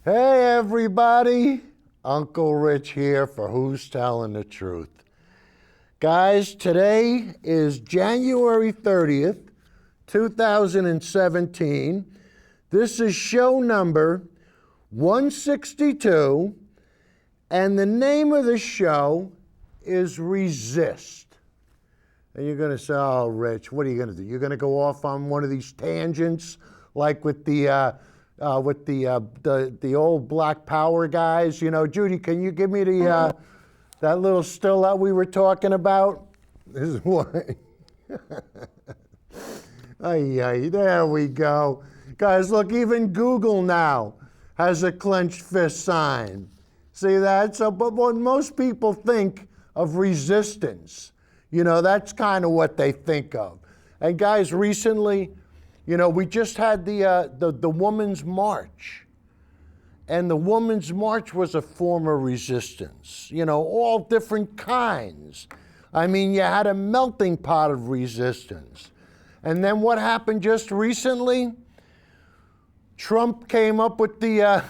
Hey everybody, Uncle Rich here for Who's Telling the Truth. Guys, today is January 30th, 2017. This is show number 162, and the name of the show is Resist. And you're going to say, oh, Rich, what are you going to do? You're going to go off on one of these tangents like with the old Black Power guys, you know. Judy, can you give me the that little still that we were talking about? This is why. Ay, there we go. Guys, look, even Google now has a clenched fist sign. See that? So, but when most people think of resistance, you know, that's kind of what they think of. And guys, recently, you know, we just had the Women's March. And the Women's March was a form of resistance, you know, all different kinds. I mean, you had a melting pot of resistance. And then what happened just recently? Trump came up with the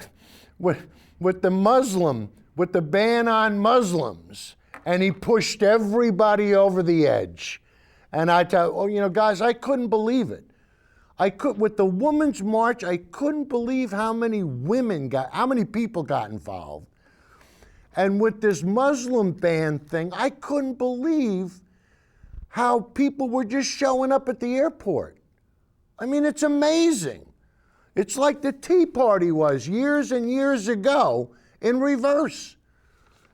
with the ban on Muslims, and he pushed everybody over the edge. And I tell you know, guys, I couldn't believe it. With the Women's March, I couldn't believe how many people got involved. And with this Muslim ban thing, I couldn't believe how people were just showing up at the airport. I mean, it's amazing. It's like the Tea Party was years and years ago in reverse.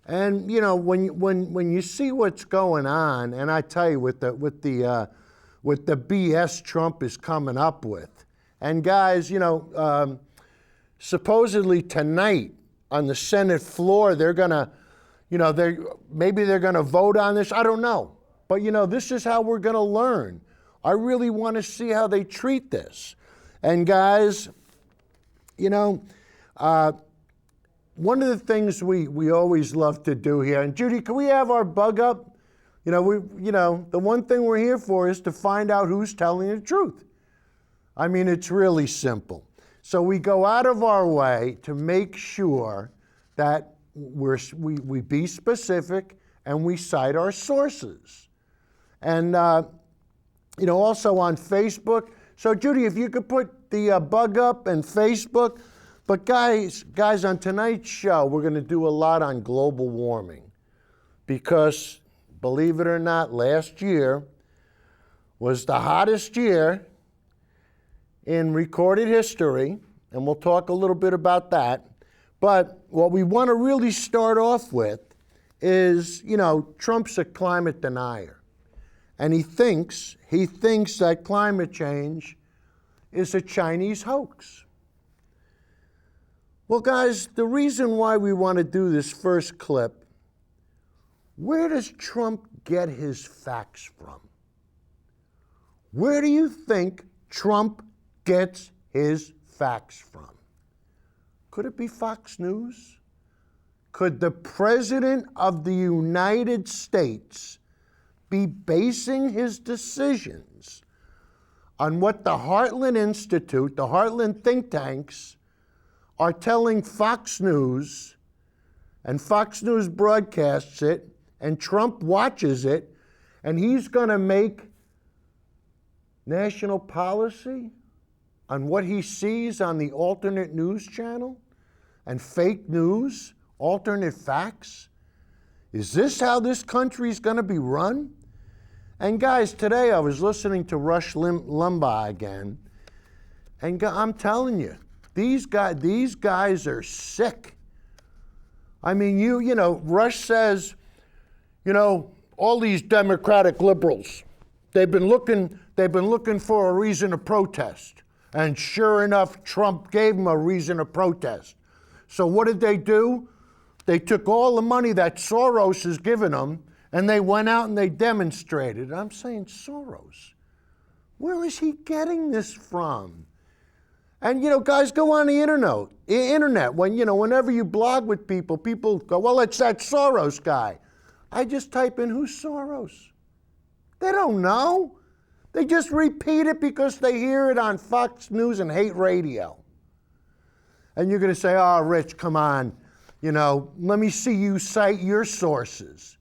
And you know, when you see what's going on, and I tell you, with the BS Trump is coming up with. And guys, you know, supposedly tonight on the Senate floor, they're gonna, you know, maybe they're gonna vote on this, I don't know. But you know, this is how we're gonna learn. I really wanna see how they treat this. And guys, you know, one of the things we always love to do here, and Judy, can we have our bug up? You know, the one thing we're here for is to find out who's telling the truth. I mean, it's really simple. So we go out of our way to make sure that we be specific and we cite our sources. And, you know, also on Facebook. So Judy, if you could put the bug up and Facebook. But guys, on tonight's show, we're going to do a lot on global warming because, believe it or not, last year was the hottest year in recorded history, and we'll talk a little bit about that. But what we want to really start off with is, you know, Trump's a climate denier. And he thinks that climate change is a Chinese hoax. Well, guys, the reason why we want to do this first clip, where does Trump get his facts from? Where do you think Trump gets his facts from? Could it be Fox News? Could the President of the United States be basing his decisions on what the Heartland Institute, the Heartland think tanks, are telling Fox News, and Fox News broadcasts it, and Trump watches it, and he's going to make national policy on what he sees on the alternate news channel and fake news, alternate facts? Is this how this country is going to be run? And guys, today I was listening to Rush Limbaugh again, and I'm telling you, these guys are sick. I mean, you know, Rush says, you know, all these Democratic liberals, they've been looking for a reason to protest. And sure enough, Trump gave them a reason to protest. So what did they do? They took all the money that Soros has given them, and they went out and they demonstrated. I'm saying, Soros, where is he getting this from? And, you know, guys, go on the internet. When, you know, whenever you blog with people, people go, well, it's that Soros guy. I just type in, who's Soros? They don't know. They just repeat it because they hear it on Fox News and hate radio. And you're going to say, oh, Rich, come on. You know, let me see you cite your sources.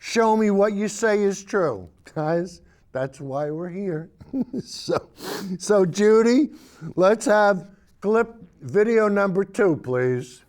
Show me what you say is true. Guys, that's why we're here. So Judy, let's have clip video number 2, please.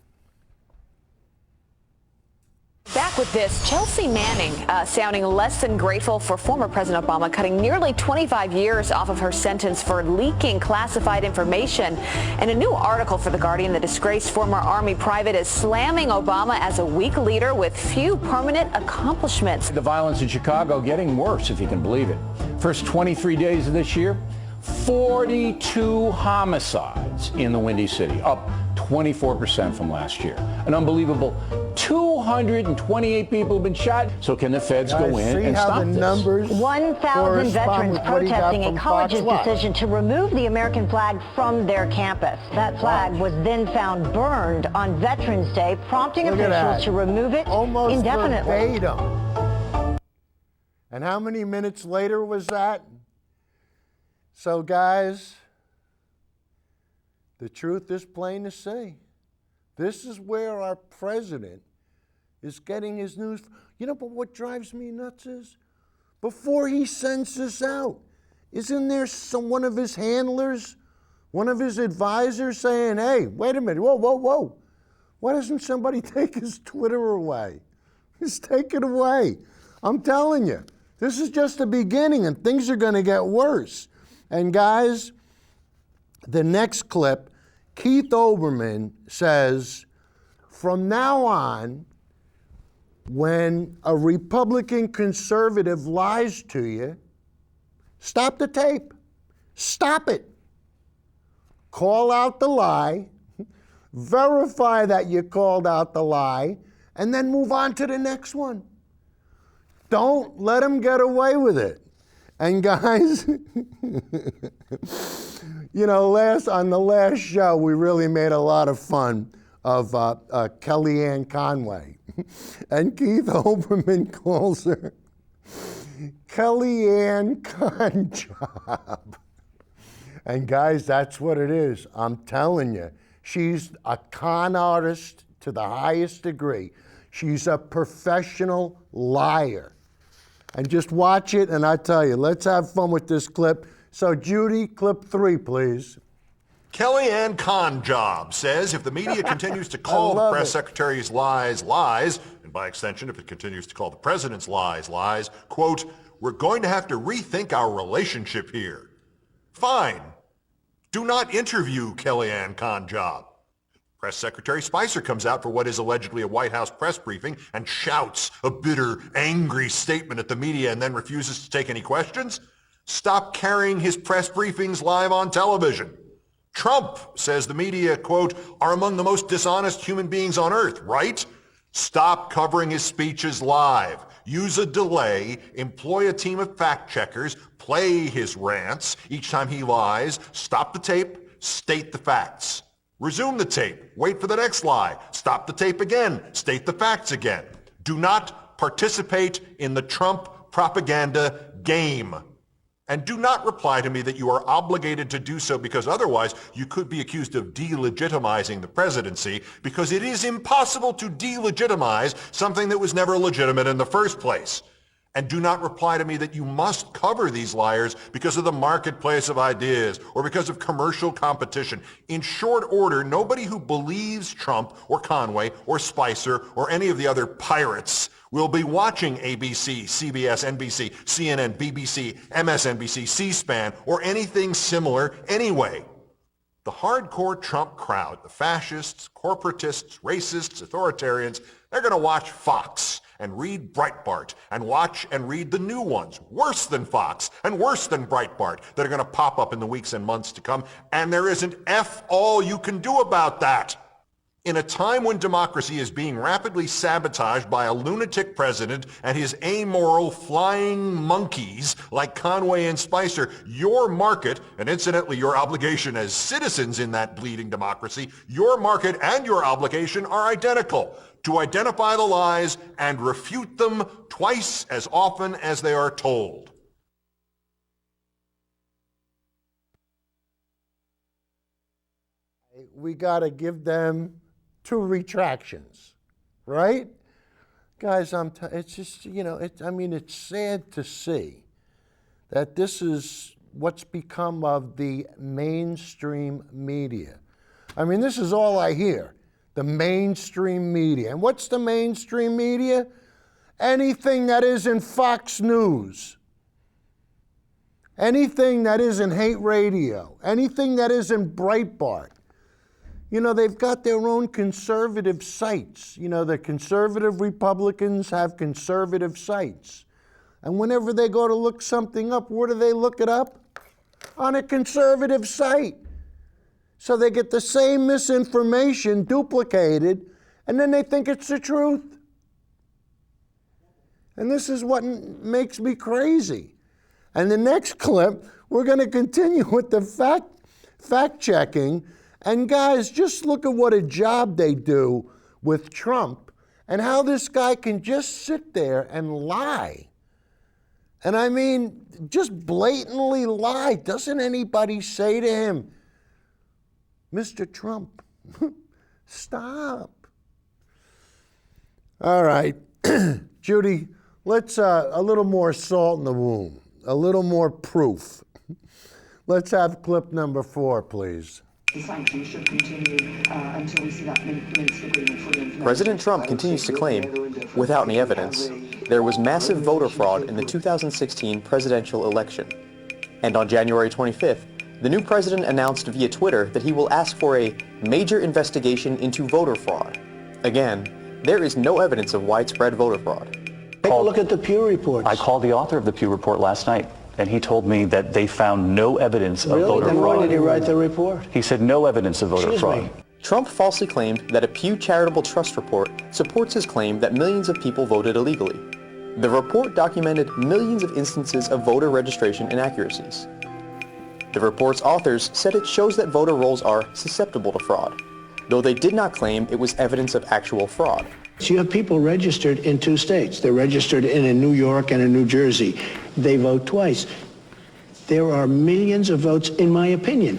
Back with this, Chelsea Manning sounding less than grateful for former President Obama cutting nearly 25 years off of her sentence for leaking classified information. In a new article for The Guardian, the disgraced former Army private is slamming Obama as a weak leader with few permanent accomplishments. The violence in Chicago getting worse, if you can believe it. First 23 days of this year, 42 homicides in the Windy City, up 24% from last year. An unbelievable 228 people have been shot. So can the feds go in and stop this? Numbers 1,000 veterans protesting a college's decision to remove the American flag from their campus. That flag was then found burned on Veterans Day, prompting officials to remove it indefinitely. Verbatim. And how many minutes later was that? So guys, the truth is plain to see. This is where our president is getting his news. You know, but what drives me nuts is, before he sends this out, isn't there one of his handlers, one of his advisors saying, hey, wait a minute, whoa, whoa, whoa. Why doesn't somebody take his Twitter away? Just take it away. I'm telling you, this is just the beginning and things are gonna get worse. And guys, the next clip, Keith Oberman says, from now on, when a Republican conservative lies to you, stop the tape. Stop it. Call out the lie, verify that you called out the lie, and then move on to the next one. Don't let them get away with it. And guys, you know, on the last show, we really made a lot of fun of Kellyanne Conway. And Keith Oberman calls her Kellyanne Con Job. And guys, that's what it is. I'm telling you, she's a con artist to the highest degree. She's a professional liar. And just watch it, and I tell you, let's have fun with this clip. So Judy, clip 3, please. Kellyanne Con Job says if the media continues to call the press secretary's lies, lies, and by extension, if it continues to call the president's lies, lies, quote, we're going to have to rethink our relationship here. Fine. Do not interview Kellyanne Con Job. Press Secretary Spicer comes out for what is allegedly a White House press briefing and shouts a bitter, angry statement at the media and then refuses to take any questions. Stop carrying his press briefings live on television. Trump says the media, quote, are among the most dishonest human beings on earth, right? Stop covering his speeches live. Use a delay, employ a team of fact checkers, play his rants. Each time he lies, stop the tape, state the facts. Resume the tape, wait for the next lie, stop the tape again, state the facts again. Do not participate in the Trump propaganda game. And do not reply to me that you are obligated to do so because otherwise you could be accused of delegitimizing the presidency, because it is impossible to delegitimize something that was never legitimate in the first place. And do not reply to me that you must cover these liars because of the marketplace of ideas or because of commercial competition. In short order, nobody who believes Trump or Conway or Spicer or any of the other pirates will be watching ABC, CBS, NBC, CNN, BBC, MSNBC, C-SPAN, or anything similar anyway. The hardcore Trump crowd, the fascists, corporatists, racists, authoritarians, they're going to watch Fox and read Breitbart and watch and read the new ones, worse than Fox and worse than Breitbart, that are going to pop up in the weeks and months to come. And there isn't F all you can do about that. In a time when democracy is being rapidly sabotaged by a lunatic president and his amoral flying monkeys like Conway and Spicer, your market, and incidentally your obligation as citizens in that bleeding democracy, your market and your obligation are identical: to identify the lies and refute them twice as often as they are told. We got to give them 2 retractions, right? Guys, it's just, you know, it's sad to see that this is what's become of the mainstream media. I mean, this is all I hear, the mainstream media. And what's the mainstream media? Anything that isn't Fox News, anything that isn't Hate Radio, anything that isn't Breitbart. You know, they've got their own conservative sites. You know, the conservative Republicans have conservative sites. And whenever they go to look something up, where do they look it up? On a conservative site. So they get the same misinformation duplicated, and then they think it's the truth. And this is what makes me crazy. And the next clip, we're going to continue with the fact checking. And guys, just look at what a job they do with Trump and how this guy can just sit there and lie. And I mean, just blatantly lie. Doesn't anybody say to him, Mr. Trump, stop. All right, Judy, let's a little more salt in the wound, a little more proof. Let's have clip number 4, please. The sanctions should continue until we see that Minsk agreement fully implemented. President Trump continues to claim, without any evidence, there was massive voter fraud in the 2016 presidential election. And on January 25th, the new president announced via Twitter that he will ask for a major investigation into voter fraud. Again, there is no evidence of widespread voter fraud. Take a look at the Pew reports. I called the author of the Pew report last night, and he told me that they found no evidence of voter Then fraud. why did he write the report? He said no evidence of voter fraud. Trump falsely claimed that a Pew Charitable Trust report supports his claim that millions of people voted illegally. The report documented millions of instances of voter registration inaccuracies. The report's authors said it shows that voter rolls are susceptible to fraud, though they did not claim it was evidence of actual fraud. So you have people registered in 2 states. They're registered in New York and in New Jersey. They vote twice. There are millions of votes, in my opinion.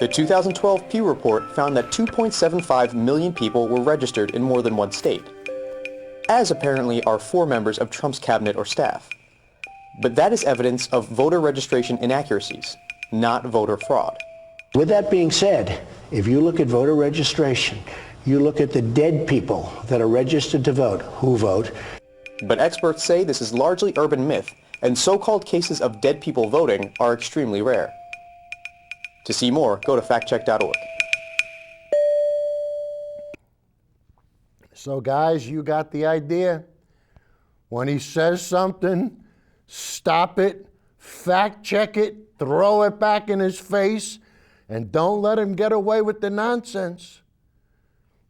The 2012 Pew report found that 2.75 million people were registered in more than 1 state, as apparently are 4 members of Trump's cabinet or staff. But that is evidence of voter registration inaccuracies, not voter fraud. With that being said, if you look at voter registration, you look at the dead people that are registered to vote, who vote. But experts say this is largely urban myth, and so-called cases of dead people voting are extremely rare. To see more, go to factcheck.org. So guys, you got the idea. When he says something, stop it, fact check it, throw it back in his face, and don't let him get away with the nonsense.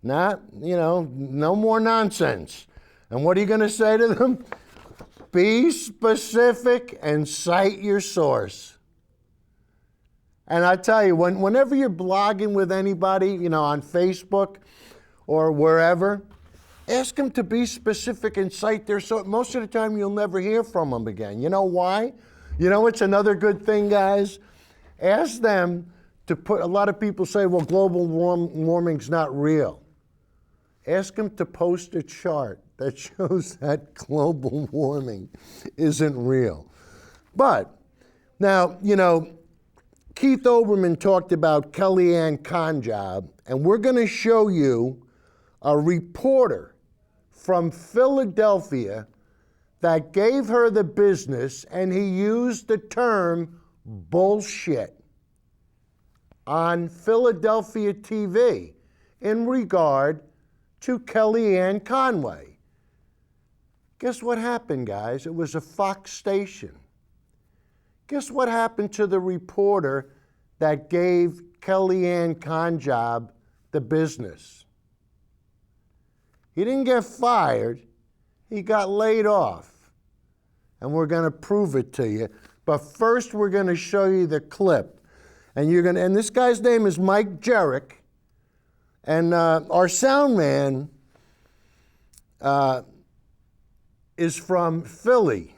No more nonsense. And what are you going to say to them? Be specific and cite your source. And I tell you, whenever you're blogging with anybody, on Facebook or wherever, ask them to be specific and cite their source. Most of the time, you'll never hear from them again. You know why? It's another good thing, guys? Ask them to put, a lot of people say, well, global warming's not real. Ask them to post a chart that shows that global warming isn't real. But now, Keith Oberman talked about Kellyanne Conjob, and we're going to show you a reporter from Philadelphia that gave her the business, and he used the term bullshit on Philadelphia TV in regard to Kellyanne Conway. Guess what happened, guys? It was a Fox station. Guess what happened to the reporter that gave Kellyanne Conjob the business? He didn't get fired. He got laid off. And we're going to prove it to you. But first, we're going to show you the clip. And this guy's name is Mike Jerrick. And our sound man is from Philly.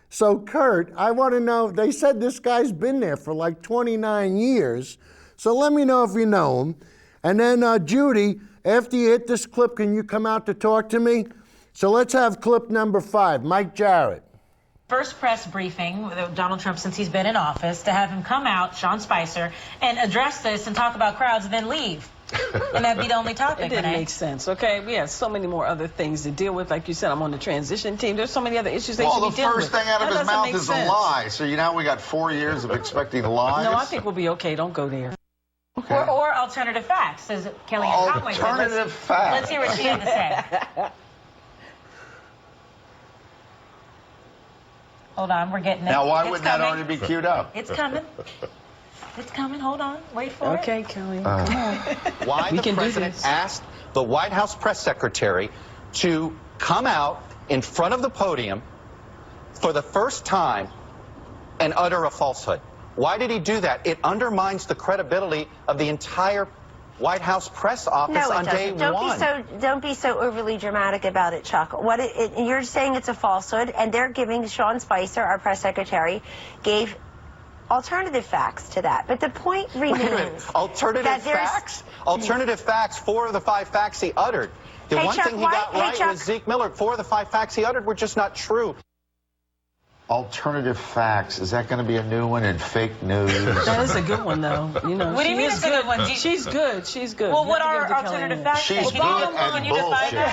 So Kurt, I want to know, they said this guy's been there for like 29 years. So let me know if you know him. And then, Judy, after you hit this clip, can you come out to talk to me? So let's have clip number 5, Mike Jarrett. First press briefing with Donald Trump since he's been in office, to have him come out, Sean Spicer, and address this and talk about crowds and then leave. And that'd be the only topic. It didn't make sense, okay? We have so many more other things to deal with. Like you said, I'm on the transition team. There's so many other issues they should be dealing with. Well, the first thing out of his mouth is a lie. So now we got 4 years of expecting lies. No, I think we'll be okay. Don't go there. Okay. Or alternative facts, says Kellyanne Conway. Alternative facts. Let's hear what she had to say. Hold on, we're getting it. Now, why wouldn't that already be queued up? It's coming. It's coming. Hold on. Wait for it. Okay, Kelly. Come on. Why the president asked the White House press secretary to come out in front of the podium for the first time and utter a falsehood. Why did he do that? It undermines the credibility of the entire White House press office on day one. Don't be so overly dramatic about it, Chuck. You're saying it's a falsehood, and they're giving Sean Spicer, our press secretary, gave alternative facts to that. But the point remains. Wait a minute. Alternative facts? Alternative facts, 4 of the 5 facts he uttered. The one thing he got right was Zeke Miller. 4 of the 5 facts he uttered were just not true. Alternative facts. Is that going to be a new one in fake news? That is a good one, though. You know, what do you mean it's a good one? She's good. She's good. Well, what are alternative facts? She's good at bullshit.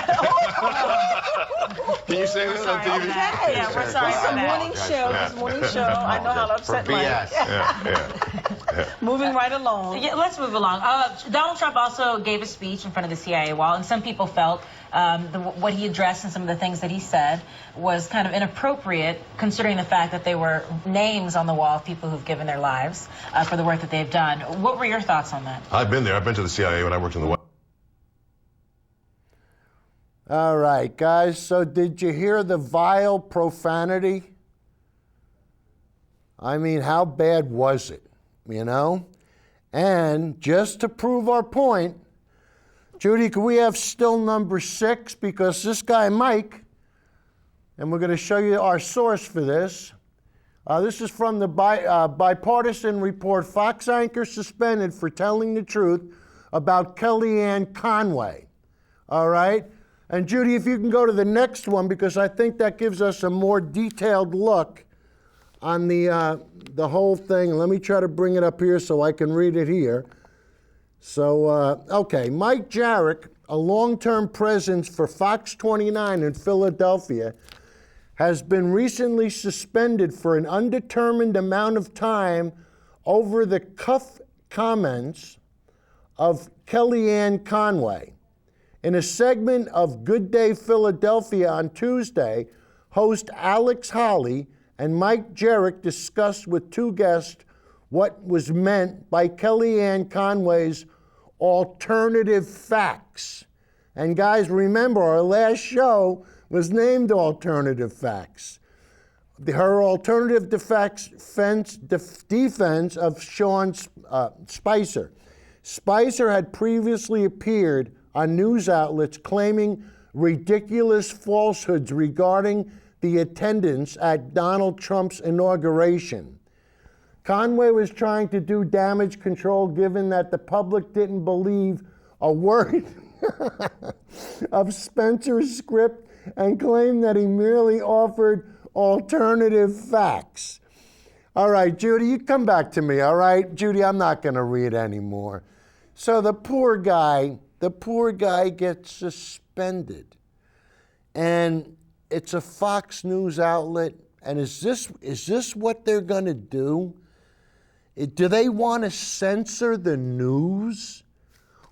Can you say this on TV? Yeah, we're sorry. It's a morning show. It's a morning show. I know how to upset Mike. Moving right along. Yeah, let's move along. Donald Trump also gave a speech in front of the CIA wall, and some people felt what he addressed and some of the things that he said was kind of inappropriate, considering the fact that there were names on the wall of people who've given their lives for the work that they've done. What were your thoughts on that? I've been there. I've been to the CIA when I worked in the White House. All right, guys, so did you hear the vile profanity? I mean, how bad was it, you know? And just to prove our point, Judy, can we have still number 6? Because this guy, Mike, and we're going to show you our source for this. This is from the bipartisan report, Fox anchor suspended for telling the truth about Kellyanne Conway. All right? And Judy, if you can go to the next one, because I think that gives us a more detailed look on the whole thing. Let me try to bring it up here so I can read it here. So, okay, Mike Jarrett, a long-term presence for Fox 29 in Philadelphia, has been recently suspended for an undetermined amount of time over the cuff comments of Kellyanne Conway. In a segment of Good Day Philadelphia on Tuesday, host Alex Holly and Mike Jarrett discussed with 2 guests what was meant by Kellyanne Conway's alternative facts. And guys, remember, our last show was named Alternative Facts. Her alternative defense of Sean Spicer. Spicer had previously appeared on news outlets claiming ridiculous falsehoods regarding the attendance at Donald Trump's inauguration. Conway was trying to do damage control given that the public didn't believe a word of Spencer's script and claimed that he merely offered alternative facts. All right, Judy, you come back to me, all right? Judy, I'm not going to read anymore. So the poor guy gets suspended. And it's a Fox News outlet. And is this what they're going to do? Do they want to censor the news?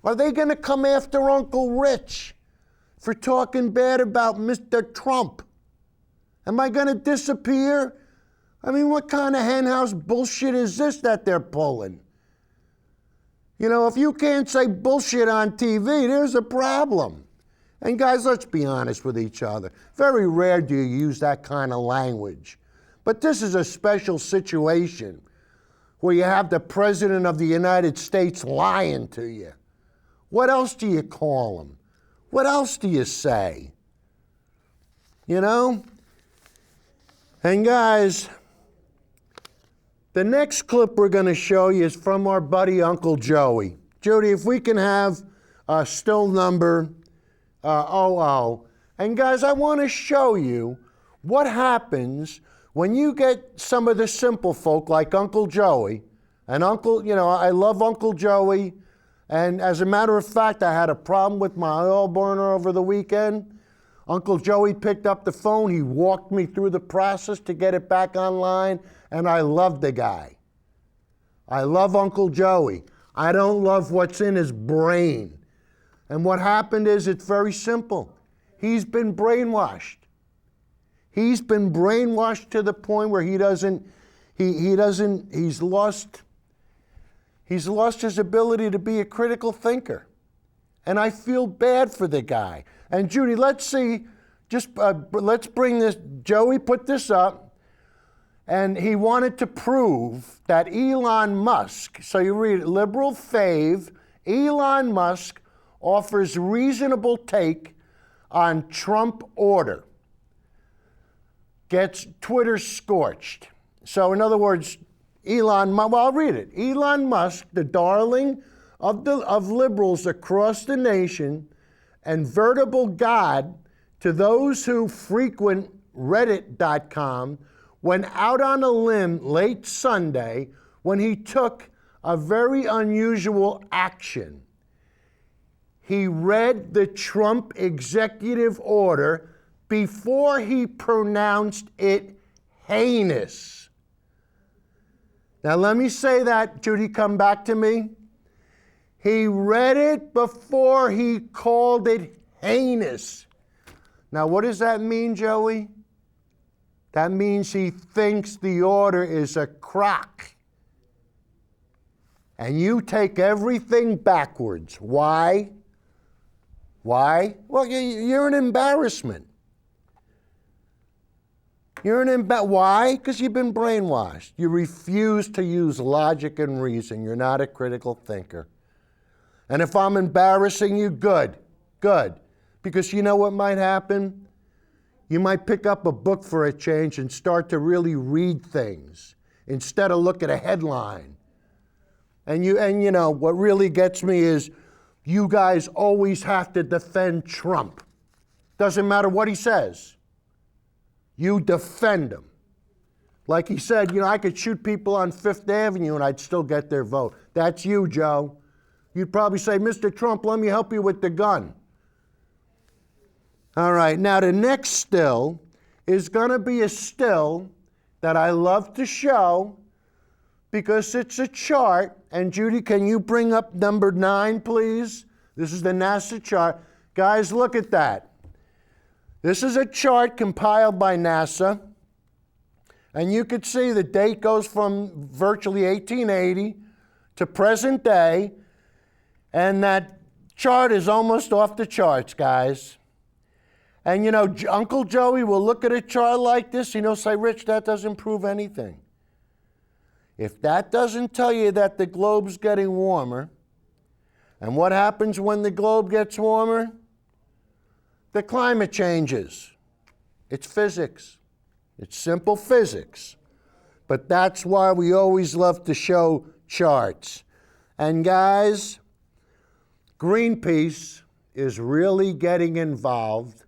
Are they going to come after Uncle Rich for talking bad about Mr. Trump? Am I going to disappear? I mean, what kind of henhouse bullshit is this that they're pulling? You know, if you can't say bullshit on TV, there's a problem. And guys, let's be honest with each other. Very rare do you use that kind of language. But this is a special situation where you have the President of the United States lying to you. What else do you call him? What else do you say? You know? And guys, the next clip we're going to show you is from our buddy Uncle Joey. Judy, if we can have still number 00. And guys, I want to show you what happens when you get some of the simple folk like Uncle Joey. And Uncle, you know, I love Uncle Joey. And as a matter of fact, I had a problem with my oil burner over the weekend. Uncle Joey picked up the phone. He walked me through the process to get it back online. And I love the guy. I love Uncle Joey. I don't love what's in his brain. And what happened is it's very simple. He's been brainwashed. He's been brainwashed to the point where he's lost his ability to be a critical thinker. And I feel bad for the guy. And Judy, let's see, let's bring this, Joey put this up, and he wanted to prove that Elon Musk, so you read it, liberal fave, Elon Musk offers reasonable take on Trump order. Gets Twitter scorched. So in other words, well, I'll read it. Elon Musk, the darling of liberals across the nation and veritable god to those who frequent Reddit.com, went out on a limb late Sunday when he took a very unusual action. He read the Trump executive order before he pronounced it heinous. Now let me say that, Judy, come back to me. He read it before he called it heinous. Now what does that mean, Joey? That means he thinks the order is a crock. And you take everything backwards. Why? Why? Well, you're an embarrassment. Why? Because you've been brainwashed. You refuse to use logic and reason. You're not a critical thinker. And if I'm embarrassing you, good. Because you know what might happen? You might pick up a book for a change and start to really read things instead of look at a headline. And you know, what really gets me is you guys always have to defend Trump. Doesn't matter what he says. You defend him. Like he said, you know, I could shoot people on Fifth Avenue and I'd still get their vote. That's you, Joe. You'd probably say, Mr. Trump, let me help you with the gun. All right, now the next still is going to be a still that I love to show because it's a chart. And Judy, can you bring up number 9, please? This is the NASA chart. Guys, look at that. This is a chart compiled by NASA. And you could see the date goes from virtually 1880 to present day. And that chart is almost off the charts, guys. And you know, Uncle Joey will look at a chart like this, and he'll say, Rich, that doesn't prove anything. If that doesn't tell you that the globe's getting warmer, and what happens when the globe gets warmer? The climate changes. It's physics. It's simple physics. But that's why we always love to show charts. And guys, Greenpeace is really getting involved.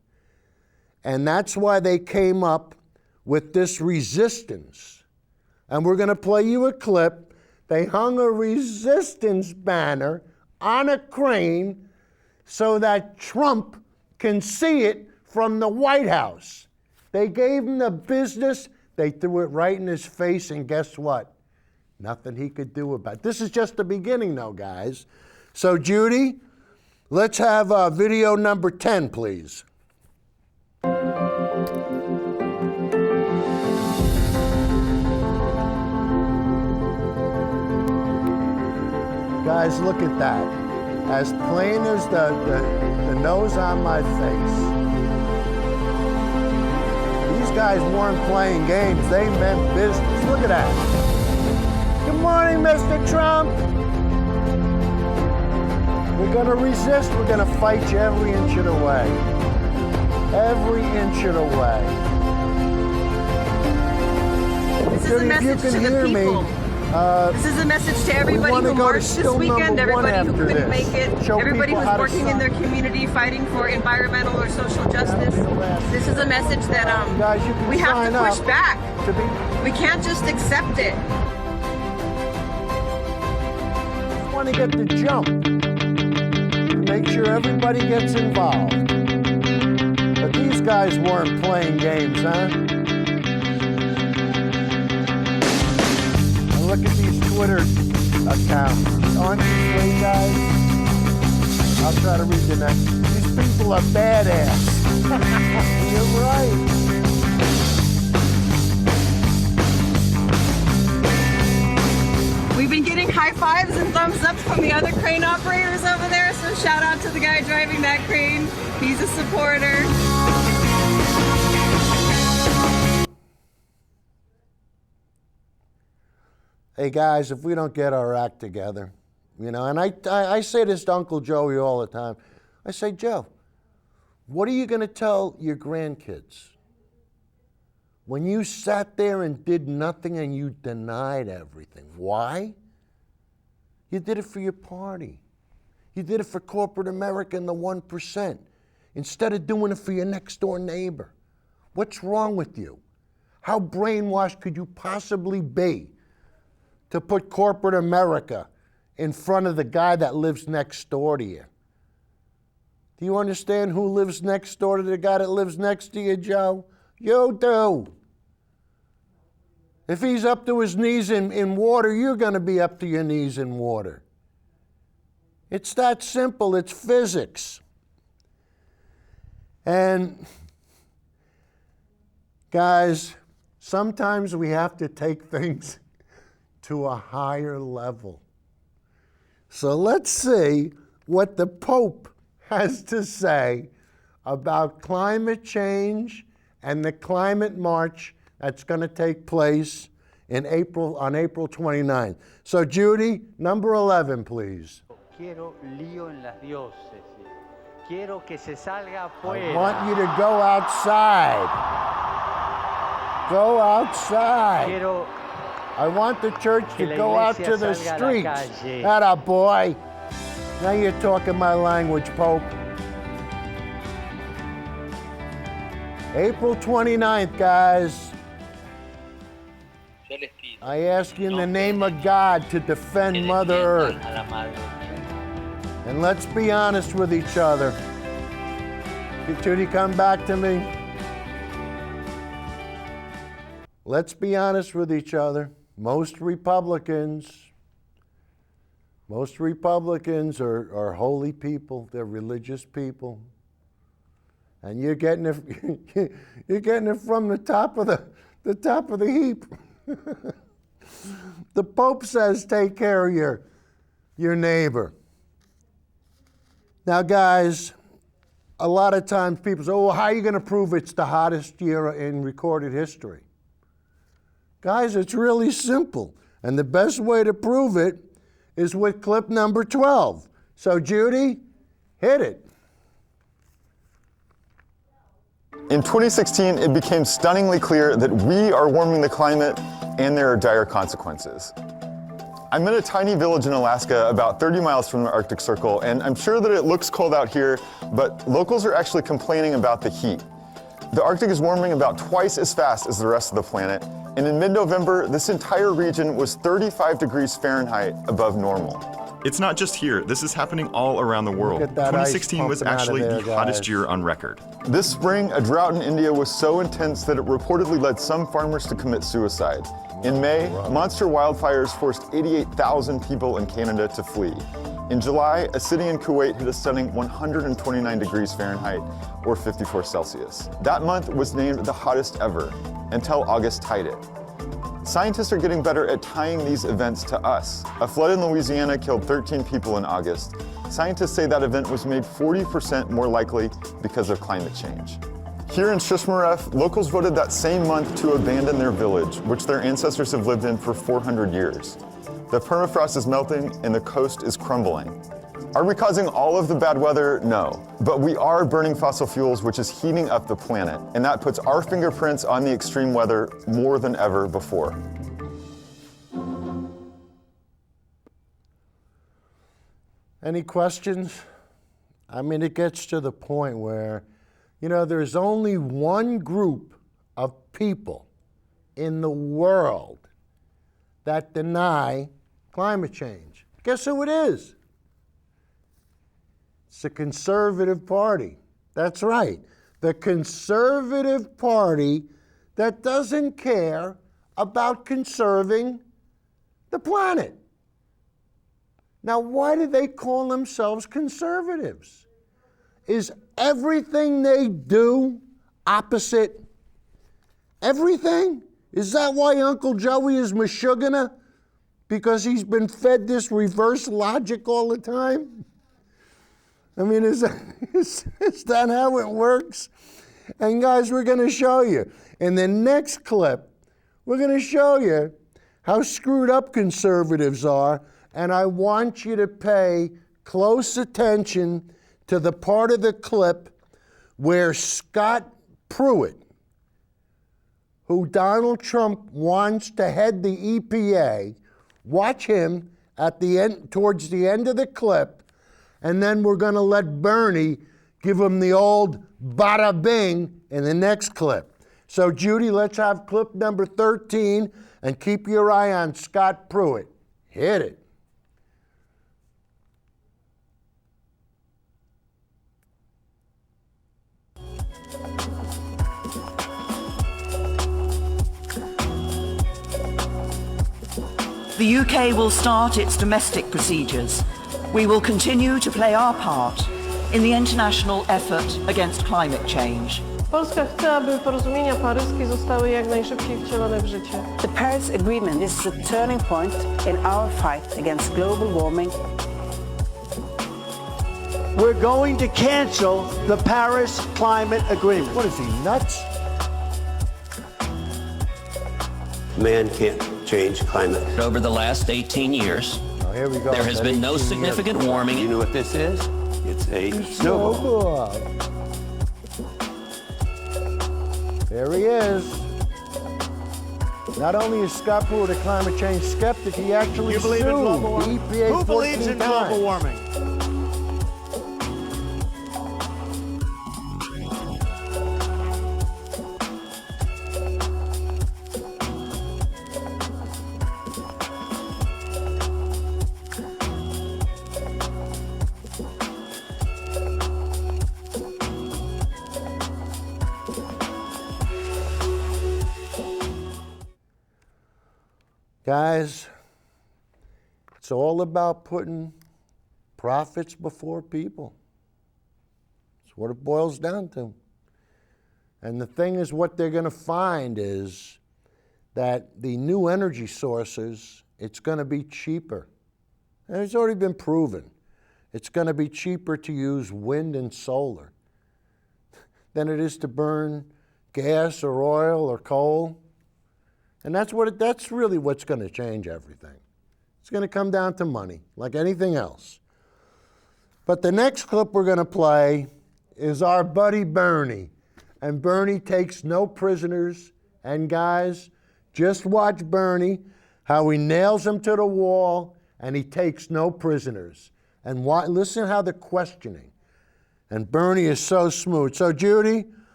And that's why they came up with this resistance. And we're going to play you a clip. They hung a resistance banner on a crane so that Trump can see it from the White House. They gave him the business. They threw it right in his face, and guess what? Nothing he could do about it. This is just the beginning, though, guys. So, Judy, let's have video number 10, please. Guys, look at that. As plain as the nose on my face. These guys weren't playing games. They meant business. Look at that. Good morning, Mr. Trump. We're going to resist. We're going to fight you every inch of the way. Every inch of the way. This is a message to the people. This is a message to everybody who marched this weekend, everybody who couldn't make it, everybody who's working in their community fighting for environmental or social justice. This is a message that we have to push back. We can't just accept it. I want to get the jump to make sure everybody gets involved. But these guys weren't playing games, huh? Look at these Twitter accounts. Aren't these great guys? I'll try to read the next. These people are badass. You're right. We've been getting high fives and thumbs up from the other crane operators over there, so shout out to the guy driving that crane. He's a supporter. Hey guys, if we don't get our act together, you know, and I say this to Uncle Joey all the time. I say, Joe, what are you going to tell your grandkids when you sat there and did nothing and you denied everything? Why? You did it for your party. You did it for corporate America and the 1%, instead of doing it for your next door neighbor. What's wrong with you? How brainwashed could you possibly be to put corporate America in front of the guy that lives next door to you? Do you understand who lives next door to the guy that lives next to you, Joe? You do. If he's up to his knees in water, you're going to be up to your knees in water. It's that simple. It's physics. And guys, sometimes we have to take things to a higher level. So let's see what the Pope has to say about climate change and the climate march that's going to take place on April 29th. So Judy, number 11, please. Quiero lío en las diócesis. Quiero que se salga afuera. I want you to go outside. Go outside. Quiero I want the church to go out to the streets. Atta boy. Now you're talking my language, Pope. April 29th, guys. I ask you in the name of God to defend Mother Earth. And let's be honest with each other. Did Judy come back to me? Let's be honest with each other. Most Republicans are holy people. They're religious people. And you're getting it, you're getting it from the top of the heap. The Pope says take care of your neighbor. Now, guys, a lot of times people say, oh, how are you going to prove it's the hottest year in recorded history? Guys, it's really simple. And the best way to prove it is with clip number 12. So, Judy, hit it. In 2016, it became stunningly clear that we are warming the climate and there are dire consequences. I'm in a tiny village in Alaska about 30 miles from the Arctic Circle, and I'm sure that it looks cold out here, but locals are actually complaining about the heat. The Arctic is warming about twice as fast as the rest of the planet, and in mid-November, this entire region was 35 degrees Fahrenheit above normal. It's not just here. This is happening all around the world. 2016 was actually the hottest year on record. This spring, a drought in India was so intense that it reportedly led some farmers to commit suicide. In May, monster wildfires forced 88,000 people in Canada to flee. In July, a city in Kuwait hit a stunning 129 degrees Fahrenheit, or 54 Celsius. That month was named the hottest ever, until August tied it. Scientists are getting better at tying these events to us. A flood in Louisiana killed 13 people in August. Scientists say that event was made 40% more likely because of climate change. Here in Shishmaref, locals voted that same month to abandon their village, which their ancestors have lived in for 400 years. The permafrost is melting and the coast is crumbling. Are we causing all of the bad weather? No. But we are burning fossil fuels, which is heating up the planet, and that puts our fingerprints on the extreme weather more than ever before. Any questions? I mean, it gets to the point where, you know, there's only one group of people in the world that deny climate change. Guess who it is? It's the Conservative Party. That's right. The Conservative Party that doesn't care about conserving the planet. Now, why do they call themselves conservatives? Is everything they do opposite? Everything? Is that why Uncle Joey is Meshuggah? Because he's been fed this reverse logic all the time? I mean, is that how it works? And guys, we're going to show you. In the next clip, we're going to show you how screwed up conservatives are, and I want you to pay close attention to the part of the clip where Scott Pruitt, who Donald Trump wants to head the EPA, watch him at the end, towards the end of the clip, and then we're going to let Bernie give him the old bada bing in the next clip. So Judy, let's have clip number 13, and keep your eye on Scott Pruitt. Hit it. The UK will start its domestic procedures. We will continue to play our part in the international effort against climate change. Polska chce, aby porozumienia paryskie zostały jak najszybciej wcielone w życie. The Paris Agreement is a turning point in our fight against global warming. We're going to cancel the Paris Climate Agreement. What is he, nuts? Man can't change climate. Over the last 18 years, here we go. There has been no significant warming. You know what this is? It's a snowball. There he is. Not only is Scott Pruitt a climate change skeptic, he actually You believe in global warming? EPA Who believes in global warming? Guys, it's all about putting profits before people. That's what it boils down to. And the thing is, what they're going to find is that the new energy sources, it's going to be cheaper. And it's already been proven. It's going to be cheaper to use wind and solar than it is to burn gas or oil or coal. And that's really what's going to change everything. It's going to come down to money, like anything else. But the next clip we're going to play is our buddy Bernie. And Bernie takes no prisoners. And guys, just watch Bernie, how he nails them to the wall, and he takes no prisoners. And listen how the questioning. And Bernie is so smooth. So Judy,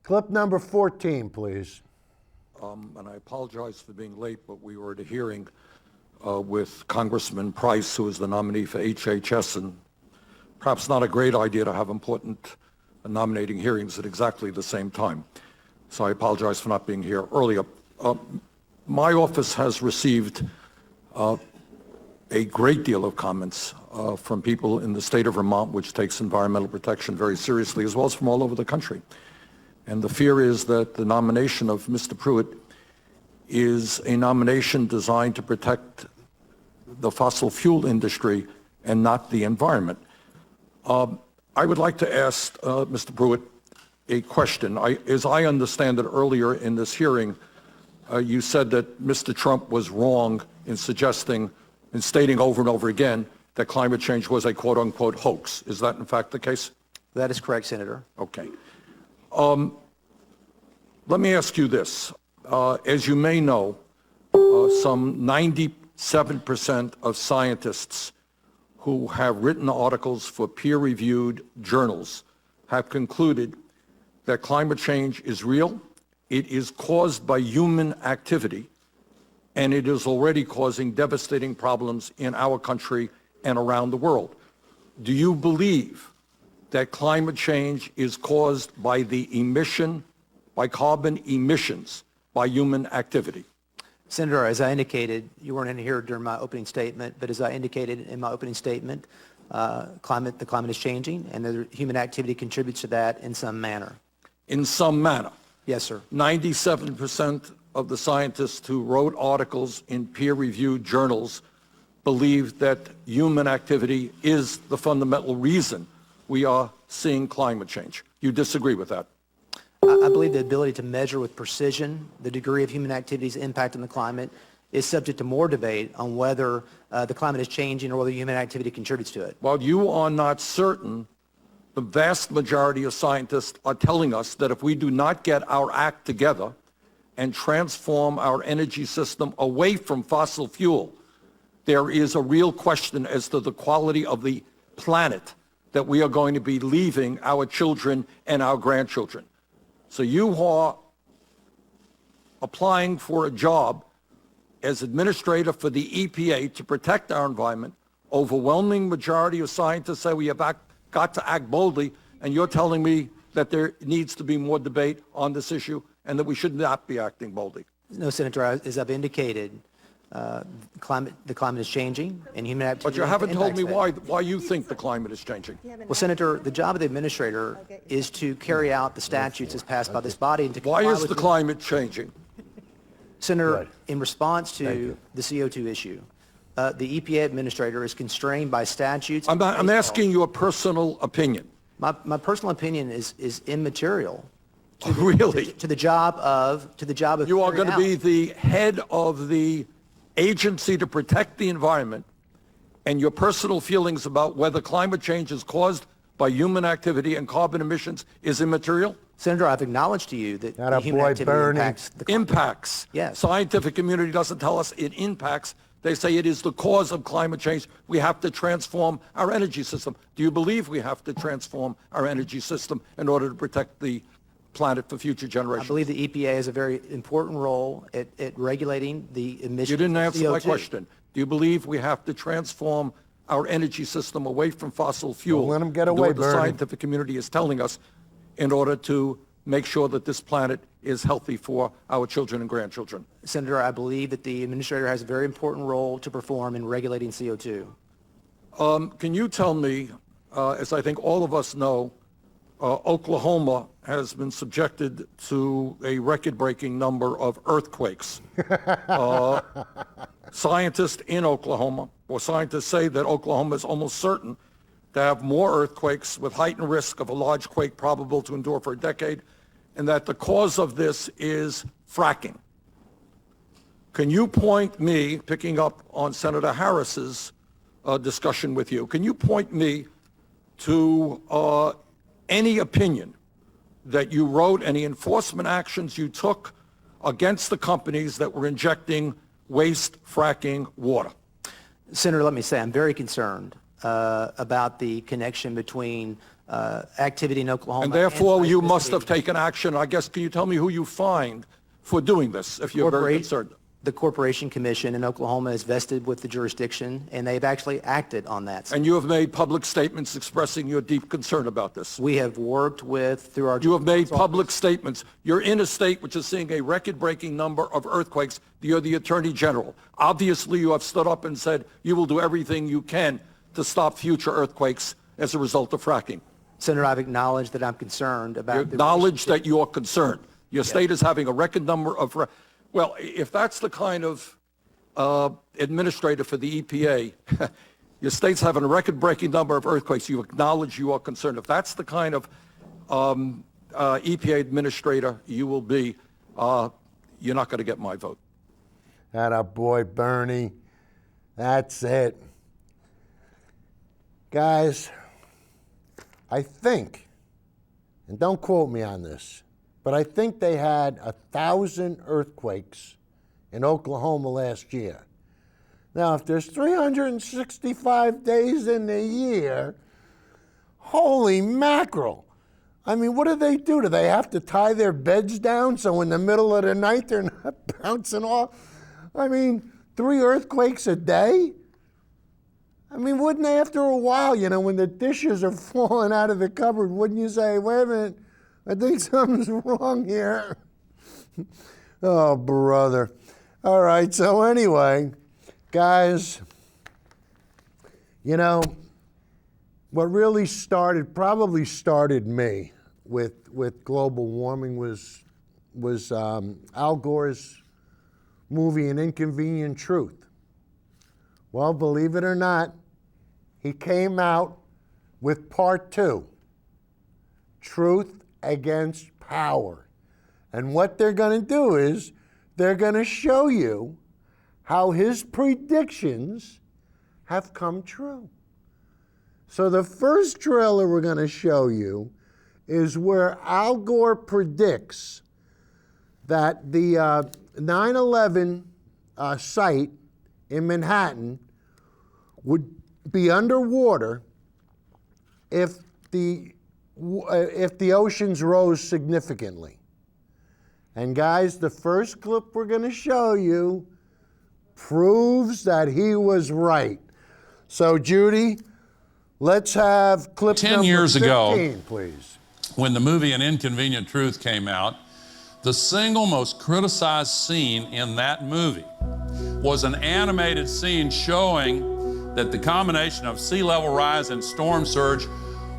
clip number 14, please. And I apologize for being late, but we were at a hearing with Congressman Price, who is the nominee for HHS, and perhaps not a great idea to have important nominating hearings at exactly the same time. So I apologize for not being here earlier. My office has received a great deal of comments from people in the state of Vermont, which takes environmental protection very seriously, as well as from all over the country. And the fear is that the nomination of Mr. Pruitt is a nomination designed to protect the fossil fuel industry and not the environment. I would like to ask Mr. Pruitt a question. As I understand it, earlier in this hearing, you said that Mr. Trump was wrong in suggesting and stating over and over again that climate change was a quote-unquote hoax. Is that in fact the case? That is correct, Senator. Okay. Let me ask you this. As you may know, some 97% of scientists who have written articles for peer-reviewed journals have concluded that climate change is real, it is caused by human activity, and it is already causing devastating problems in our country and around the world. Do you believe that climate change is caused by the emission, by carbon emissions, by human activity? Senator, as I indicated, you weren't in here during my opening statement, but as I indicated in my opening statement, the climate is changing, and the human activity contributes to that in some manner. In some manner? Yes, sir. 97% of the scientists who wrote articles in peer-reviewed journals believe that human activity is the fundamental reason we are seeing climate change. You disagree with that? I believe the ability to measure with precision the degree of human activity's impact on the climate is subject to more debate on whether the climate is changing or whether human activity contributes to it. While you are not certain, the vast majority of scientists are telling us that if we do not get our act together and transform our energy system away from fossil fuel, there is a real question as to the quality of the planet that we are going to be leaving our children and our grandchildren. So you are applying for a job as administrator for the EPA to protect our environment. Overwhelming majority of scientists say we have got to act boldly, and you're telling me that there needs to be more debate on this issue and that we should not be acting boldly. No, Senator, as I've indicated, the climate is changing, and human activity. But you haven't told me that. why you think the climate is changing. Well, Senator, the job of the administrator is to carry out the statutes as passed by this body and to comply Why is with the climate changing? Senator, in response to the CO2 issue, the EPA administrator is constrained by statutes. I'm asking you a personal opinion. My personal opinion is immaterial. Really? To the job of You are going to be the head of the agency to protect the environment, and your personal feelings about whether climate change is caused by human activity and carbon emissions is immaterial? Senator, I've acknowledged to you that the human activity impacts the climate. Impacts. Yes. Scientific community doesn't tell us it impacts. They say it is the cause of climate change. We have to transform our energy system. Do you believe we have to transform our energy system in order to protect the planet for future generations? I believe the EPA has a very important role at regulating the emissions. You didn't answer my CO2. question. Do you believe we have to transform our energy system away from fossil fuel? Don't let 'em get away, what the Bernie. scientific community is telling us in order to make sure that this planet is healthy for our children and grandchildren. Senator, I believe that the administrator has a very important role to perform in regulating CO2. Can you tell me, as I think all of us know, Oklahoma has been subjected to a record-breaking number of earthquakes. Scientists in Oklahoma, or scientists say that Oklahoma is almost certain to have more earthquakes with heightened risk of a large quake probable to endure for a decade, and that the cause of this is fracking. Can you point me, picking up on Senator Harris's discussion with you, can you point me to any opinion that you wrote, any enforcement actions you took against the companies that were injecting waste fracking water? Senator, let me say I'm very concerned about the connection between activity in Oklahoma. And therefore, you must have taken action. I guess, can you tell me who you fined for doing this, if you're very concerned? The Corporation Commission in Oklahoma is vested with the jurisdiction, and they've actually acted on that. And you have made public statements expressing your deep concern about this. We have worked through our... You have made public statements. You're in a state which is seeing a record-breaking number of earthquakes. You're the Attorney General. Obviously, you have stood up and said you will do everything you can to stop future earthquakes as a result of fracking. Senator, I've acknowledged that I'm concerned about... You acknowledge that you are concerned. Your state is having a record number of... Well, if that's the kind of administrator for the EPA, your state's having a record-breaking number of earthquakes, you acknowledge you are concerned. If that's the kind of EPA administrator you will be, you're not going to get my vote. Atta boy, Bernie. That's it. Guys, I think, and don't quote me on this, but I think they had 1,000 earthquakes in Oklahoma last year. Now, if there's 365 days in the year, holy mackerel. I mean, what do? Do they have to tie their beds down so in the middle of the night they're not bouncing off? I mean, 3 earthquakes a day? I mean, wouldn't they after a while, you know, when the dishes are falling out of the cupboard, wouldn't you say, wait a minute, I think something's wrong here? Oh, brother. All right, so anyway, guys, you know, what really probably started me with global warming was Al Gore's movie, An Inconvenient Truth. Well, believe it or not, he came out with part 2, Truth Against Power. And what they're going to do is they're going to show you how his predictions have come true. So the first trailer we're going to show you is where Al Gore predicts that the 9/11 site in Manhattan would be underwater if the oceans rose significantly. And guys, the first clip we're going to show you proves that he was right. So Judy, let's have clip 10 number years 15, ago, please. When the movie An Inconvenient Truth came out, the single most criticized scene in that movie was an animated scene showing that the combination of sea level rise and storm surge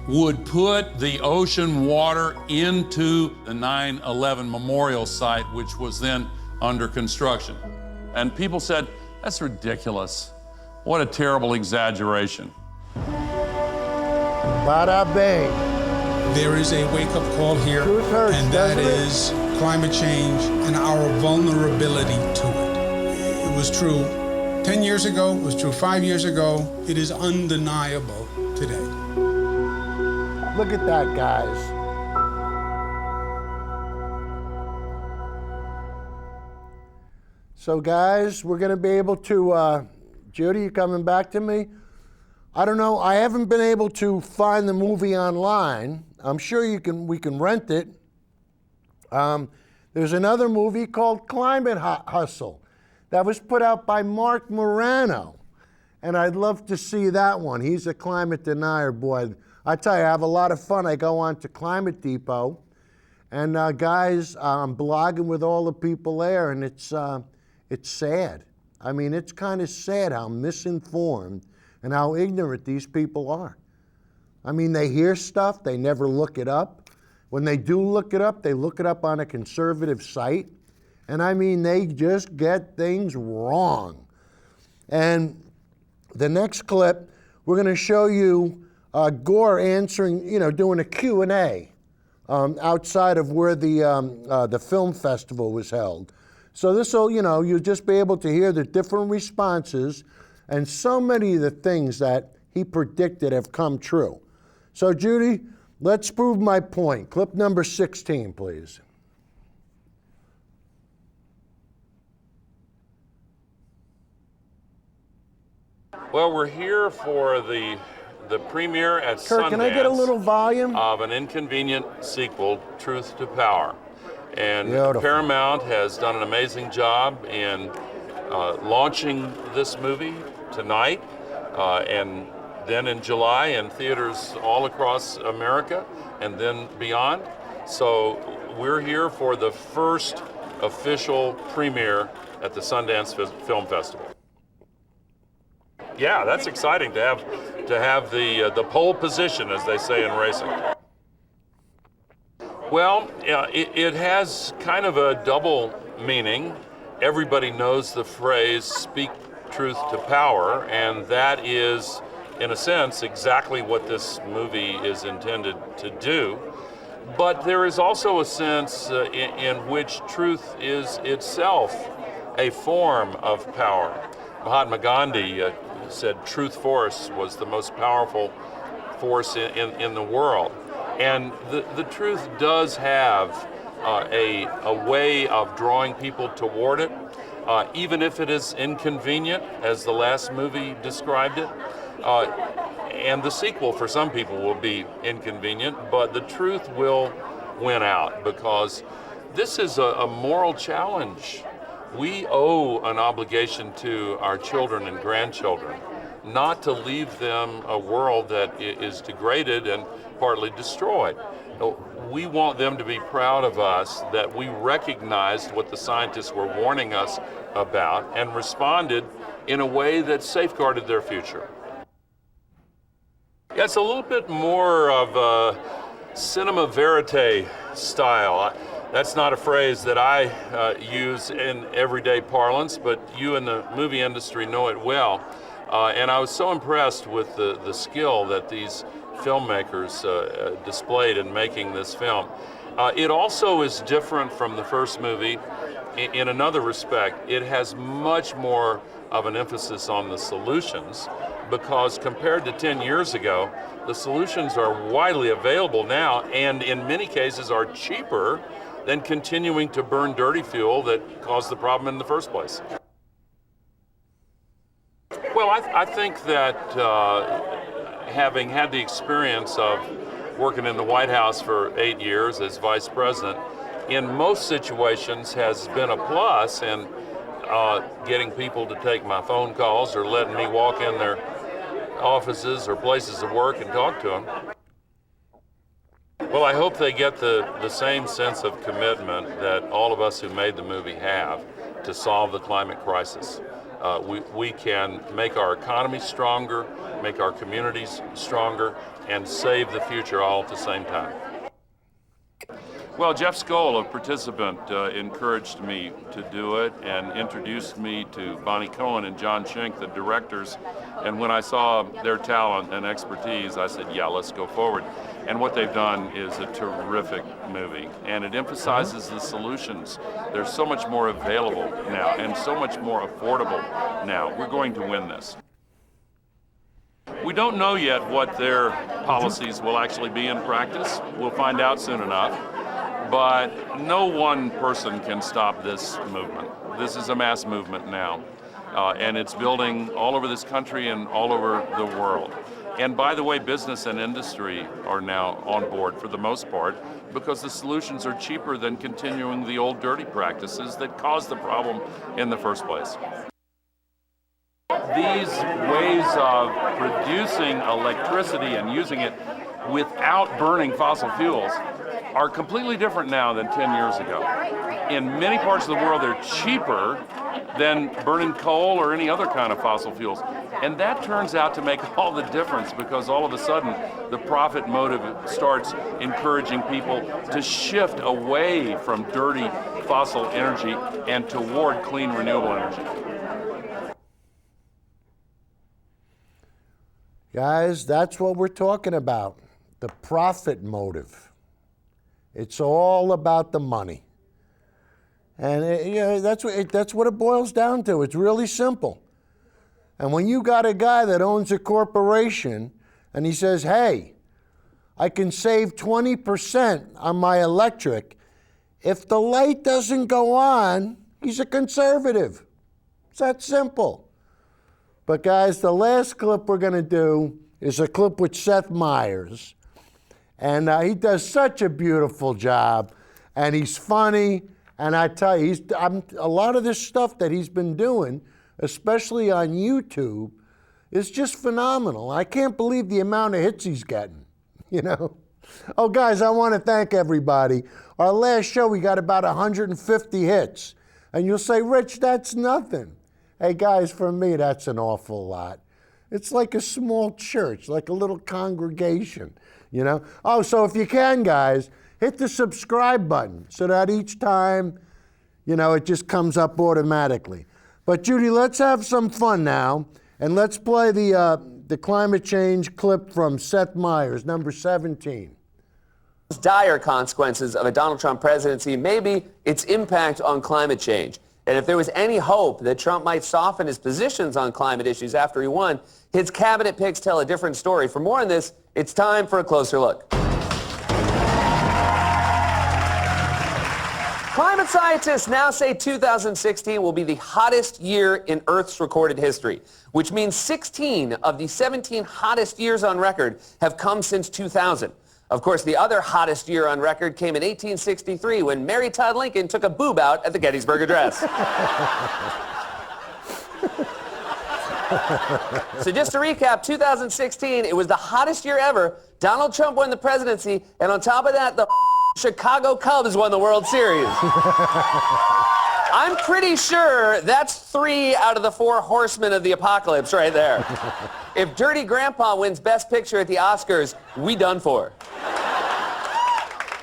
would put the ocean water into the 9/11 memorial site, which was then under construction. And people said, that's ridiculous. What a terrible exaggeration. Bada bing. There is a wake-up call here, and that is climate change and our vulnerability to it. It was true 10 years ago, it was true 5 years ago, it is undeniable today. Look at that, guys. So guys, we're going to be able to, Judy, you coming back to me? I don't know, I haven't been able to find the movie online. I'm sure we can rent it. There's another movie called Climate Hustle that was put out by Mark Morano. And I'd love to see that one. He's a climate denier, boy. I tell you, I have a lot of fun. I go on to Climate Depot, and guys, I'm blogging with all the people there, and it's sad. I mean, it's kind of sad how misinformed and how ignorant these people are. I mean, they hear stuff, they never look it up. When they do look it up, they look it up on a conservative site. And I mean, they just get things wrong. And the next clip, we're going to show you Gore answering, doing a Q&A outside of where the film festival was held. So this will, you'll just be able to hear the different responses, and so many of the things that he predicted have come true. So Judy, let's prove my point. Clip number 16, please. Well, we're here for the premiere at Kurt, Sundance. can I get a little volume? Of an inconvenient sequel, Truth to Power. And Beautiful. Paramount has done an amazing job in launching this movie tonight and then in July in theaters all across America and then beyond. So we're here for the first official premiere at the Sundance Film Festival. Yeah, that's exciting to have the pole position, as they say in racing. Well, it has kind of a double meaning. Everybody knows the phrase "speak truth to power," and that is, in a sense, exactly what this movie is intended to do. But there is also a sense in which truth is itself a form of power. Mahatma Gandhi said truth force was the most powerful force in the world. And the truth does have a way of drawing people toward it. even if it is inconvenient, as the last movie described it. And the sequel for some people will be inconvenient, but the truth will win out, because this is a moral challenge. We owe an obligation to our children and grandchildren not to leave them a world that is degraded and partly destroyed. We want them to be proud of us that we recognized what the scientists were warning us about and responded in a way that safeguarded their future. Yeah, it's a little bit more of a cinema verite style. That's not a phrase that I use in everyday parlance, but you in the movie industry know it well. And I was so impressed with the skill that these filmmakers displayed in making this film. It also is different from the first movie in another respect. It has much more of an emphasis on the solutions, because compared to 10 years ago, the solutions are widely available now, and in many cases are cheaper than continuing to burn dirty fuel that caused the problem in the first place. Well, I think that having had the experience of working in the White House for 8 years as vice president, in most situations has been a plus in getting people to take my phone calls or letting me walk in their offices or places of work and talk to them. Well, I hope they get the same sense of commitment that all of us who made the movie have to solve the climate crisis. We can make our economy stronger, make our communities stronger, and save the future all at the same time. Well, Jeff Skoll, a participant, encouraged me to do it and introduced me to Bonnie Cohen and John Schenck, the directors. And when I saw their talent and expertise, I said, yeah, let's go forward. And what they've done is a terrific movie, and it emphasizes the solutions. There's so much more available now and so much more affordable now. We're going to win this. We don't know yet what their policies will actually be in practice. We'll find out soon enough. But no one person can stop this movement. This is a mass movement now. And it's building all over this country and all over the world. And by the way, business and industry are now on board for the most part, because the solutions are cheaper than continuing the old dirty practices that caused the problem in the first place. These ways of producing electricity and using it without burning fossil fuels are completely different now than 10 years ago. In many parts of the world, they're cheaper than burning coal or any other kind of fossil fuels. And that turns out to make all the difference, because all of a sudden the profit motive starts encouraging people to shift away from dirty fossil energy and toward clean renewable energy. Guys, that's what we're talking about, the profit motive. It's all about the money. And that's what it boils down to. It's really simple. And when you got a guy that owns a corporation and he says, hey, I can save 20% on my electric, if the light doesn't go on, he's a conservative. It's that simple. But guys, the last clip we're going to do is a clip with Seth Meyers. And he does such a beautiful job, and he's funny. And I tell you, a lot of this stuff that he's been doing, especially on YouTube, is just phenomenal. I can't believe the amount of hits he's getting, you know. Oh, guys, I want to thank everybody. Our last show, we got about 150 hits. And you'll say, Rich, that's nothing. Hey, guys, for me, that's an awful lot. It's like a small church, like a little congregation. You know? Oh, so if you can, guys, hit the subscribe button so that each time, it just comes up automatically. But Judy, let's have some fun now, and let's play the climate change clip from Seth Meyers, number 17. Dire consequences of a Donald Trump presidency may be its impact on climate change. And if there was any hope that Trump might soften his positions on climate issues after he won, his cabinet picks tell a different story. For more on this, it's time for a closer look. Climate Climate scientists now say 2016 will be the hottest year in Earth's recorded history, which means 16 of the 17 hottest years on record have come since 2000. Of course, the other hottest year on record came in 1863 when Mary Todd Lincoln took a boob out at the Gettysburg Address. So just to recap, 2016, it was the hottest year ever. Donald Trump won the presidency, and on top of that, the Chicago Cubs won the World Series. I'm pretty sure that's 3 out of the 4 horsemen of the apocalypse right there. If Dirty Grandpa wins Best Picture at the Oscars, we done for.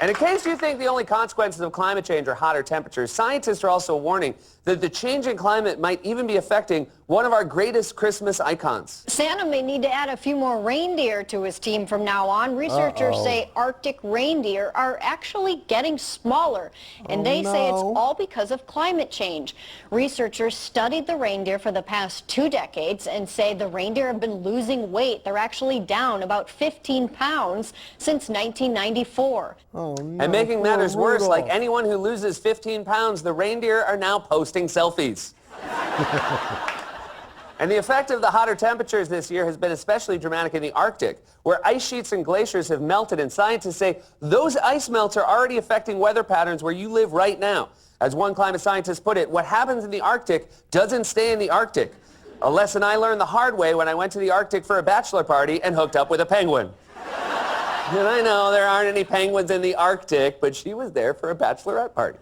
And in case you think the only consequences of climate change are hotter temperatures, scientists are also warning that the changing climate might even be affecting one of our greatest Christmas icons. Santa may need to add a few more reindeer to his team from now on. Researchers say Arctic reindeer are actually getting smaller, and they say it's all because of climate change. Researchers studied the reindeer for the past 2 decades and say the reindeer have been losing weight. They're actually down about 15 pounds since 1994. And making matters worse, like anyone who loses 15 pounds, the reindeer are now posting selfies. And the effect of the hotter temperatures this year has been especially dramatic in the Arctic, where ice sheets and glaciers have melted, and scientists say those ice melts are already affecting weather patterns where you live right now. As one climate scientist put it, what happens in the Arctic doesn't stay in the Arctic. A lesson I learned the hard way when I went to the Arctic for a bachelor party and hooked up with a penguin. And I know there aren't any penguins in the Arctic, but she was there for a bachelorette party.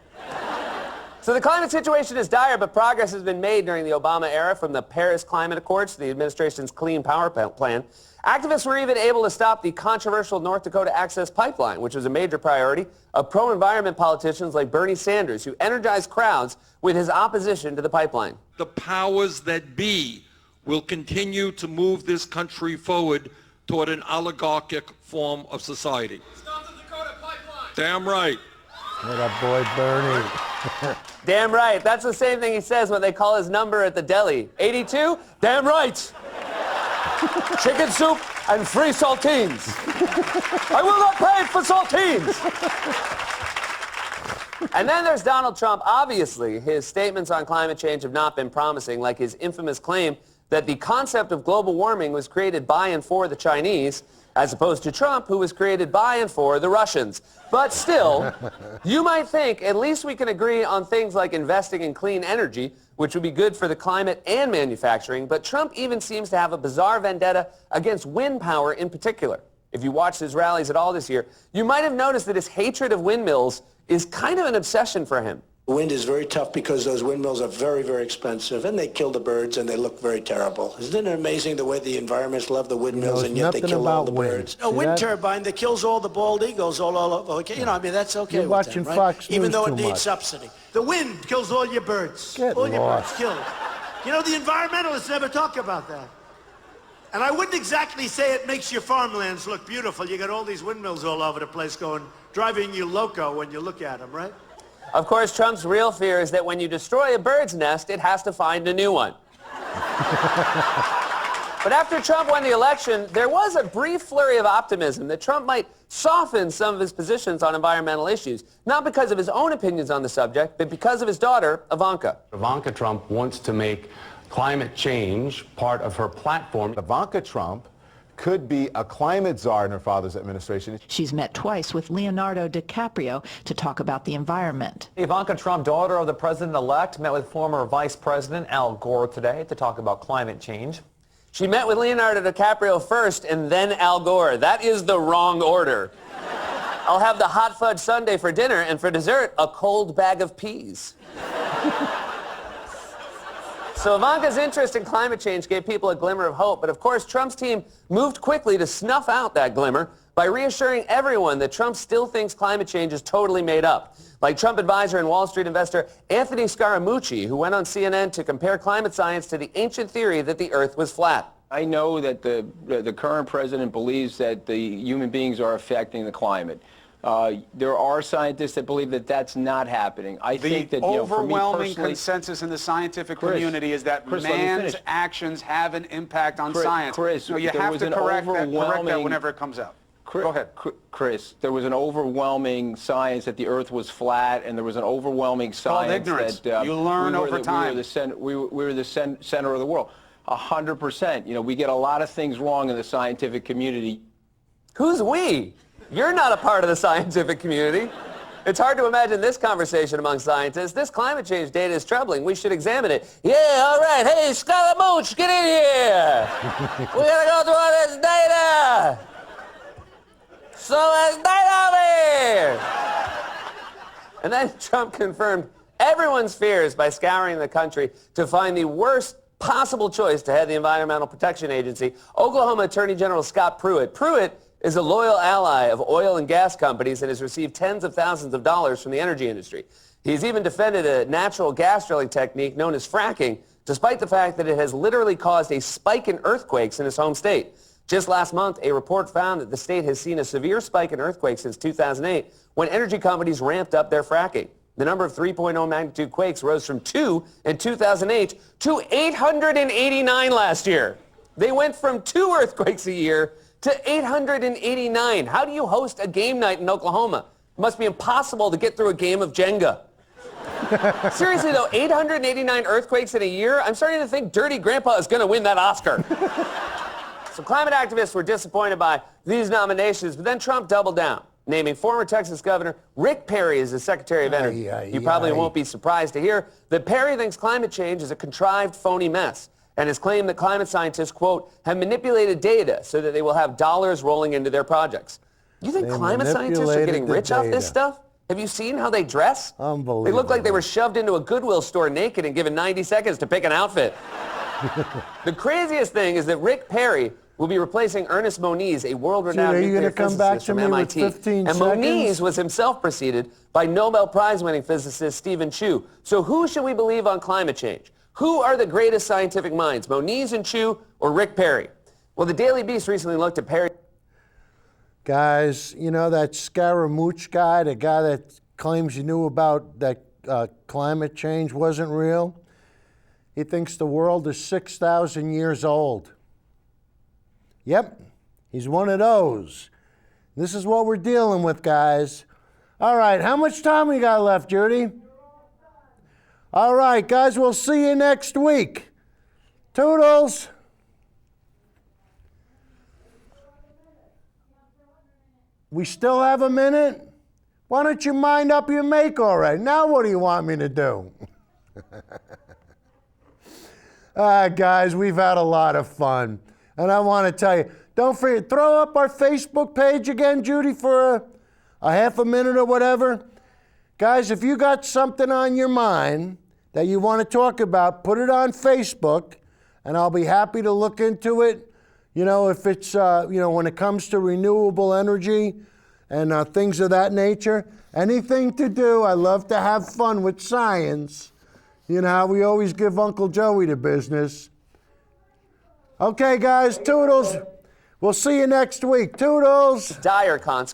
So the climate situation is dire, but progress has been made during the Obama era, from the Paris Climate Accords to the administration's Clean Power Plan. Activists were even able to stop the controversial North Dakota Access Pipeline, which was a major priority of pro-environment politicians like Bernie Sanders, who energized crowds with his opposition to the pipeline. The powers that be will continue to move this country forward toward an oligarchic form of society. Stop the Dakota pipeline! Damn right. What up, boy, Bernie? Damn right. That's the same thing he says when they call his number at the deli. 82? Damn right. Chicken soup and free saltines. I will not pay for saltines. And then there's Donald Trump. Obviously, his statements on climate change have not been promising, like his infamous claim that the concept of global warming was created by and for the Chinese, as opposed to Trump, who was created by and for the Russians. But still, you might think at least we can agree on things like investing in clean energy, which would be good for the climate and manufacturing, but Trump even seems to have a bizarre vendetta against wind power in particular. If you watched his rallies at all this year, you might have noticed that his hatred of windmills is kind of an obsession for him. Wind is very tough because those windmills are very, very expensive, and they kill the birds, and they look very terrible. Isn't it amazing the way the environmentalists love the windmills, and yet they kill all the birds? A wind turbine that kills all the bald eagles all over. Okay, you know, I mean, that's okay. You're watching right? Fox News even though it too needs much. subsidy. The wind kills all your birds. Get all your lost. birds killed. You know, the environmentalists never talk about that. And I wouldn't exactly say it makes your farmlands look beautiful. You got all these windmills all over the place driving you loco when you look at them, right? Of course, Trump's real fear is that when you destroy a bird's nest, it has to find a new one. But after Trump won the election, there was a brief flurry of optimism that Trump might soften some of his positions on environmental issues, not because of his own opinions on the subject, but because of his daughter, Ivanka. Ivanka Trump wants to make climate change part of her platform. Ivanka Trump could be a climate czar in her father's administration. She's met twice with Leonardo DiCaprio to talk about the environment. Ivanka Trump, daughter of the president-elect, met with former Vice President Al Gore today to talk about climate change. She met with Leonardo DiCaprio first and then Al Gore. That is the wrong order. I'll have the hot fudge sundae for dinner, and for dessert, a cold bag of peas. So Ivanka's interest in climate change gave people a glimmer of hope, but of course Trump's team moved quickly to snuff out that glimmer by reassuring everyone that Trump still thinks climate change is totally made up. Like Trump advisor and Wall Street investor Anthony Scaramucci, who went on CNN to compare climate science to the ancient theory that the Earth was flat. I know that the current president believes that the human beings are affecting the climate. There are scientists that believe that that's not happening. I think that, the for me overwhelming personally, consensus in the scientific community is that man's actions have an impact on science. Chris, no, you there have was to an correct that overwhelming whenever it comes up. Go ahead. Chris, there was an overwhelming science that the Earth was flat, and there was an overwhelming science that you learn over time. We were the center of the world. 100%. You know, we get a lot of things wrong in the scientific community. Who's we? You're not a part of the scientific community. It's hard to imagine this conversation among scientists. This climate change data is troubling. We should examine it. Yeah, all right. Hey, Scaramouche, get in here. We gotta go through all this data. So there's data over here. And then Trump confirmed everyone's fears by scouring the country to find the worst possible choice to head the Environmental Protection Agency, Oklahoma Attorney General Scott Pruitt. Pruitt is a loyal ally of oil and gas companies and has received tens of thousands of dollars from the energy industry. He's even defended a natural gas drilling technique known as fracking, despite the fact that it has literally caused a spike in earthquakes in his home state. Just last month, a report found that the state has seen a severe spike in earthquakes since 2008 when energy companies ramped up their fracking. The number of 3.0 magnitude quakes rose from 2 in 2008 to 889 last year. They went from 2 earthquakes a year to 889. How do you host a game night in Oklahoma? It must be impossible to get through a game of Jenga. Seriously though, 889 earthquakes in a year? I'm starting to think Dirty Grandpa is going to win that Oscar. So climate activists were disappointed by these nominations, but then Trump doubled down, naming former Texas Governor Rick Perry as his Secretary of Energy. You probably won't be surprised to hear that Perry thinks climate change is a contrived, phony mess, and has claimed that climate scientists, quote, have manipulated data so that they will have dollars rolling into their projects. You think climate scientists are getting rich off this stuff? Have you seen how they dress? Unbelievable. They look like they were shoved into a Goodwill store naked and given 90 seconds to pick an outfit. The craziest thing is that Rick Perry will be replacing Ernest Moniz, a world-renowned nuclear physicist from MIT. And Moniz was himself preceded by Nobel Prize-winning physicist Stephen Chu. So who should we believe on climate change? Who are the greatest scientific minds, Moniz and Chu or Rick Perry? Well, the Daily Beast recently looked at Perry. Guys, you know that Scaramouche guy, the guy that claims he knew about that climate change wasn't real? He thinks the world is 6,000 years old. Yep, he's one of those. This is what we're dealing with, guys. All right, how much time we got left, Judy? All right, guys, we'll see you next week. Toodles. We still have a minute? Why don't you mind up your make already? Now what do you want me to do? Guys, we've had a lot of fun. And I want to tell you, don't forget, throw up our Facebook page again, Judy, for a half a minute or whatever. Guys, if you got something on your mind that you want to talk about, put it on Facebook, and I'll be happy to look into it. You know, if it's, when it comes to renewable energy and things of that nature, anything to do, I love to have fun with science. You know how we always give Uncle Joey the business. Okay, guys, toodles. We'll see you next week. Toodles. Dire consequences.